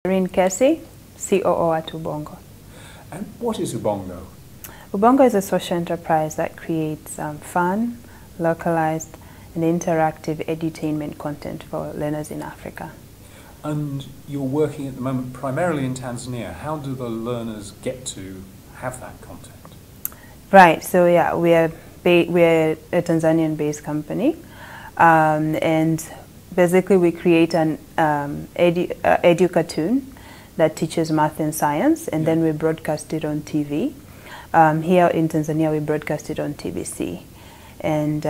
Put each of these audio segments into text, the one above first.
Doreen Kessy, COO at Ubongo. And what is Ubongo? Ubongo is a social enterprise that creates fun, localized, and interactive edutainment content for learners in Africa. And you're working at the moment primarily in Tanzania. How do the learners get to have that content? Right, so yeah, we're a Tanzanian-based company, and basically we create an edu cartoon that teaches math and science, and then we broadcast it on TV. Here in Tanzania, we broadcast it on TBC. And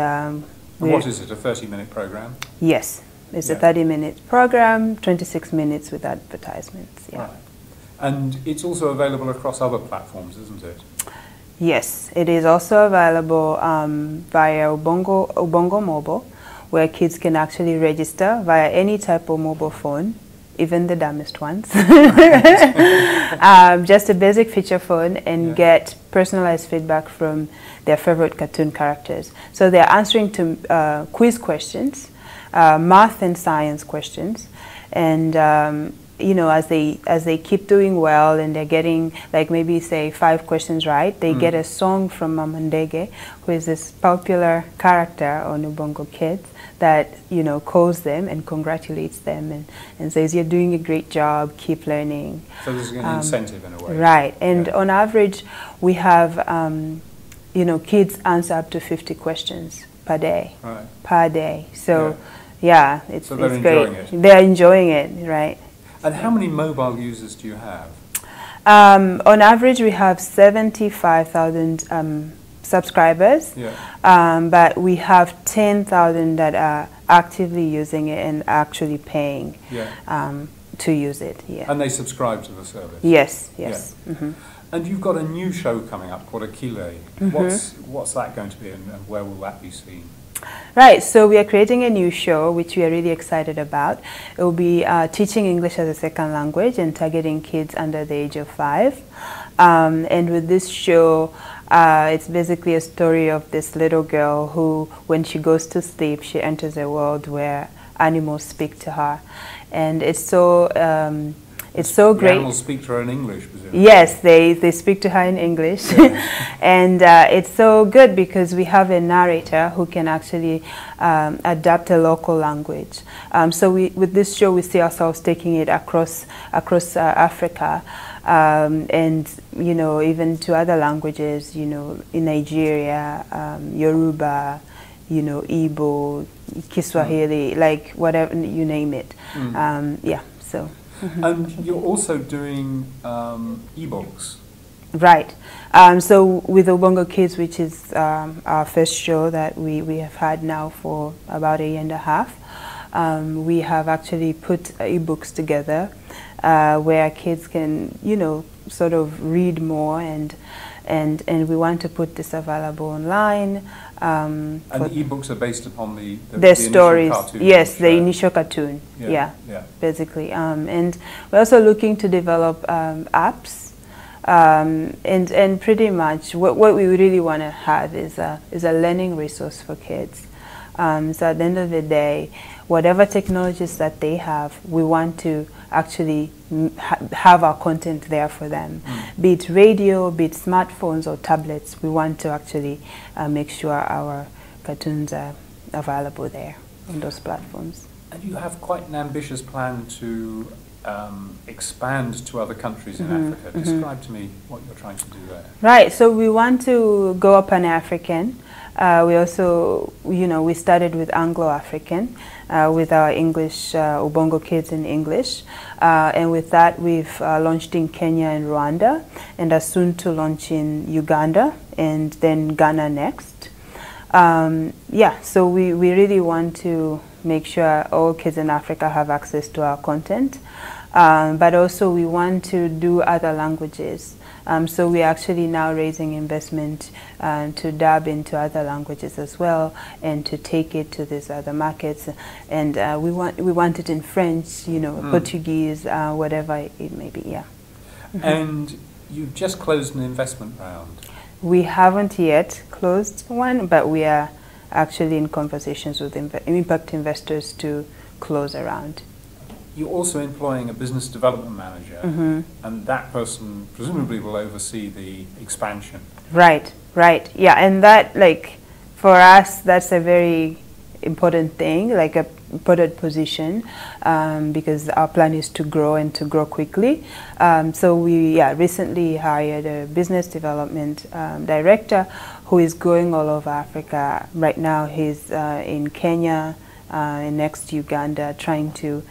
what is it, a 30-minute program? Yes, it's a 30-minute program, 26 minutes with advertisements. Yeah. Right. And it's also available across other platforms, isn't it? Yes, it is also available via Ubongo Mobile, where kids can actually register via any type of mobile phone, even the dumbest ones. Just a basic feature phone, and get personalized feedback from their favorite cartoon characters. So they're answering to quiz questions, math and science questions, and you know, as they keep doing well and they're getting, like, maybe say 5 questions right, they get a song from Mamandege, who is this popular character on Ubongo Kids, that, you know, calls them and congratulates them and says, "You're doing a great job, keep learning." So there's an incentive in a way. Right, and on average we have you know, kids answer up to 50 questions per day. Right. Per day. So yeah, so it's they're great. enjoying it. They're enjoying it, right. And how many mobile users do you have? On average, we have 75,000 subscribers, but we have 10,000 that are actively using it and actually paying to use it. Yeah. And they subscribe to the service? Yes, yes. Yeah. And you've got a new show coming up called Akile. What's that going to be, and where will that be seen? Right, so we are creating a new show which we are really excited about. It will be teaching English as a second language and targeting kids under the age of 5. And with this show, it's basically a story of this little girl who, when she goes to sleep, she enters a world where animals speak to her. And it's so great. The animals speak to her in English, presumably. Yes, they speak to her in English. And it's so good because we have a narrator who can actually adapt a local language. So with this show, we see ourselves taking it across Africa, and, you know, even to other languages, you know, in Nigeria, Yoruba, you know, Igbo, Kiswahili, like whatever, you name it. Yeah, so. And you're also doing eBooks. Right. So with Ubongo Kids, which is our first show that we have had now for about 1.5 years, we have actually put eBooks together where kids can, you know, sort of read more, and we want to put this available online. And the eBooks are based upon the stories, cartoon. yes, the initial cartoon, basically. And we're also looking to develop apps, and pretty much what we really want to have is a learning resource for kids. So at the end of the day, whatever technologies that they have, we want to actually have our content there for them. Be it radio, be it smartphones or tablets, we want to actually make sure our cartoons are available there on those platforms. And you have quite an ambitious plan to expand to other countries in Africa. Describe to me what you're trying to do there. Right, so we want to go Pan-African. We also, you know, we started with Anglo-African with our English, Ubongo Kids in English. And with that, we've launched in Kenya and Rwanda, and are soon to launch in Uganda and then Ghana next. Yeah, so we really want to make sure all kids in Africa have access to our content. But also we want to do other languages. So we're actually now raising investment to dub into other languages as well, and to take it to these other markets. And we want it in French, you know, Portuguese, whatever it may be. Yeah. And you've just closed an investment round. We haven't yet closed one, but we are actually in conversations with impact investors to close a round. you're also employing a business development manager, and that person presumably will oversee the expansion. Right, right. Yeah, and that, like, for us, that's a very important thing, like a important position, because our plan is to grow and to grow quickly. So we recently hired a business development director who is going all over Africa. Right now he's in Kenya, and next Uganda, trying to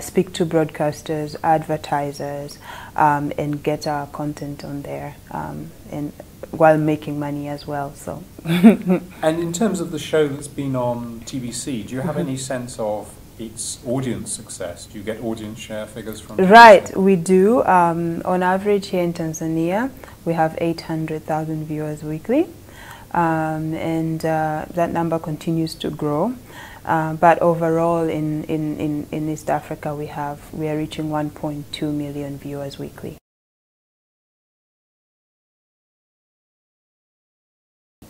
speak to broadcasters, advertisers, and get our content on there, and while making money as well. So. And in terms of the show that's been on TBC, do you have any sense of its audience success? Do you get audience share figures from TBC? Right, we do. On average here in Tanzania, we have 800,000 viewers weekly, and that number continues to grow. But overall, in East Africa, we are reaching 1.2 million viewers weekly.